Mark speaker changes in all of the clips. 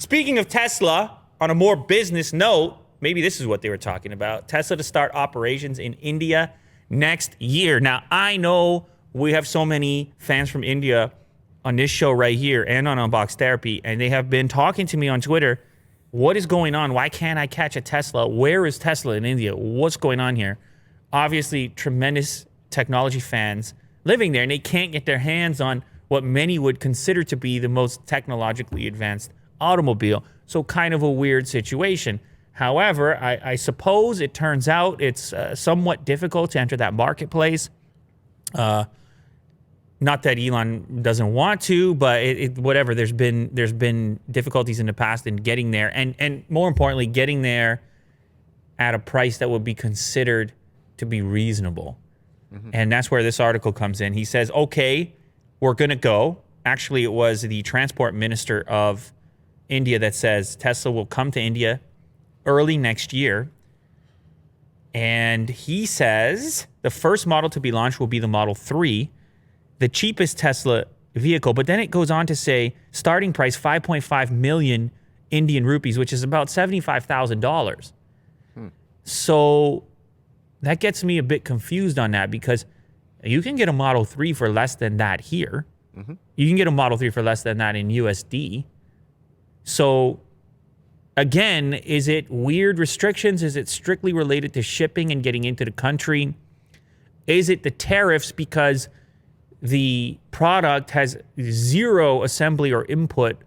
Speaker 1: Speaking of Tesla, on a more business note, maybe this is what they were talking about. Tesla to start operations in India next year. Now, I know we have so many fans from India on this show right here and on Unbox Therapy, and they have been talking to me on Twitter. What is going on? Why can't I catch a Tesla? Where is Tesla in India? What's going on here? Obviously, tremendous technology fans living there, and they can't get their hands on what many would consider to be the most technologically advanced automobile. So kind of a weird situation. However, I suppose it turns out it's somewhat difficult to enter that marketplace. Not that Elon doesn't want to, but whatever. There's been difficulties in the past in getting there, and more importantly, getting there at a price that would be considered to be reasonable. Mm-hmm. And that's where this article comes in. He says, okay, we're going to go. Actually, it was the transport minister of India that says Tesla will come to India early next year. And he says the first model to be launched will be the Model 3, the cheapest Tesla vehicle. But then it goes on to say starting price 5.5 million Indian rupees, which is about $75,000. So that gets me a bit confused on that, because you can get a Model 3 for less than that here. Mm-hmm. You can get a Model 3 for less than that in USD. So again, is it weird restrictions? Is it strictly related to shipping and getting into the country? Is it the tariffs because the product has zero assembly or input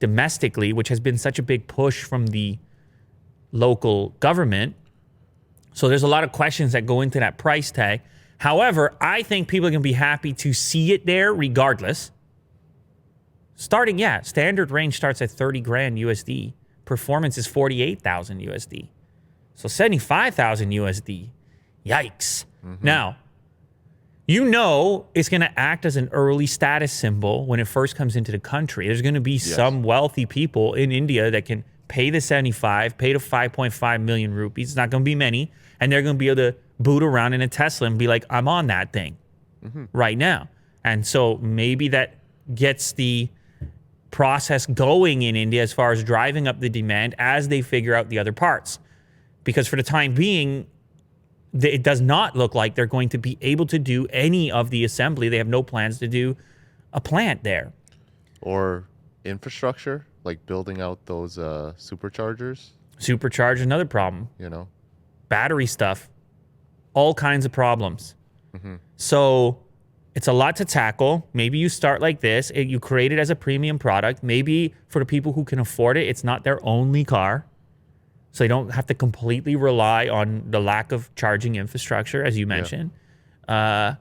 Speaker 1: domestically, which has been such a big push from the local government? So there's a lot of questions that go into that price tag. However, I think people are going to be happy to see it there regardless. Starting, standard range starts at 30 grand USD. Performance is 48,000 USD. So 75,000 USD. Yikes. Mm-hmm. Now, you know it's going to act as an early status symbol when it first comes into the country. There's going to be some wealthy people in India that can pay the 75, pay the 5.5 million rupees. It's not going to be many. And they're going to be able to boot around in a Tesla and be like, I'm on that thing right now. And so maybe that gets the process going in India as far as driving up the demand as they figure out the other parts. Because for the time being, it does not look like they're going to be able to do any of the assembly. They have no plans to do a plant there.
Speaker 2: Or infrastructure, like building out those superchargers.
Speaker 1: Supercharge, another problem.
Speaker 2: You know?
Speaker 1: Battery stuff. All kinds of problems. Mm-hmm. So it's a lot to tackle. Maybe you start like this. You create it as a premium product. Maybe for the people who can afford it, it's not their only car. So they don't have to completely rely on the lack of charging infrastructure, as you mentioned. Yeah.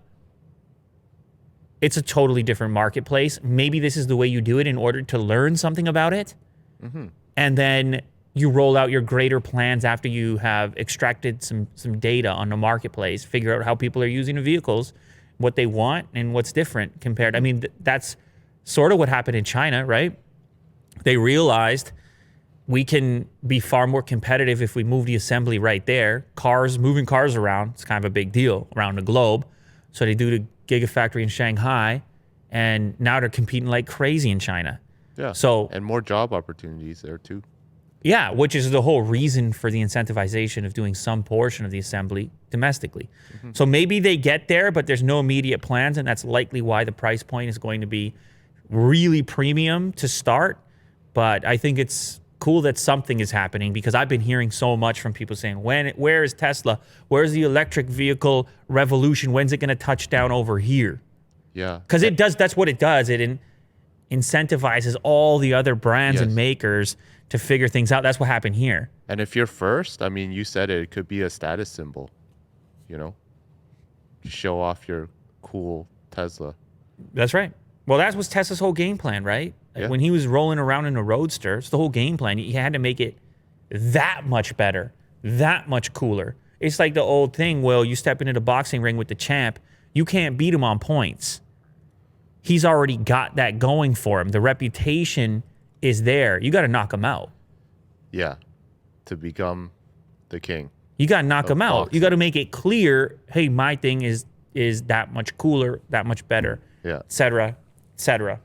Speaker 1: It's a totally different marketplace. Maybe this is the way you do it in order to learn something about it. Mm-hmm. And then you roll out your greater plans after you have extracted some data on the marketplace, figure out how people are using the vehicles, what they want, and what's different compared. I mean, that's sort of what happened in China, right? They realized we can be far more competitive if we move the assembly right there. Moving cars around, it's kind of a big deal around the globe. So they do the Gigafactory in Shanghai, and now they're competing like crazy in China.
Speaker 2: Yeah.
Speaker 1: So
Speaker 2: and more job opportunities there too.
Speaker 1: Yeah, which is the whole reason for the incentivization of doing some portion of the assembly domestically. Mm-hmm. So maybe they get there, but there's no immediate plans, and that's likely why the price point is going to be really premium to start. But I think it's cool that something is happening, because I've been hearing so much from people saying, where is Tesla? Where's the electric vehicle revolution? When's it going to touch down over here?
Speaker 2: Yeah.
Speaker 1: Because that's what it does. It incentivizes all the other brands and makers to figure things out. That's what happened here.
Speaker 2: And if you're first, I mean, you said it could be a status symbol, you know, show off your cool Tesla.
Speaker 1: That's right. Well, that was Tesla's whole game plan, right?
Speaker 2: Yeah.
Speaker 1: When he was rolling around in a Roadster, it's the whole game plan. He had to make it that much better, that much cooler. It's like the old thing, Will, you step into the boxing ring with the champ, you can't beat him on points. He's already got that going for him. The reputation is there. You got to knock him out.
Speaker 2: Yeah, to become the king.
Speaker 1: You got to knock him out.
Speaker 2: Boxing.
Speaker 1: You got to make it clear, hey, my thing is that much cooler, that much better,
Speaker 2: yeah,
Speaker 1: et cetera, et cetera.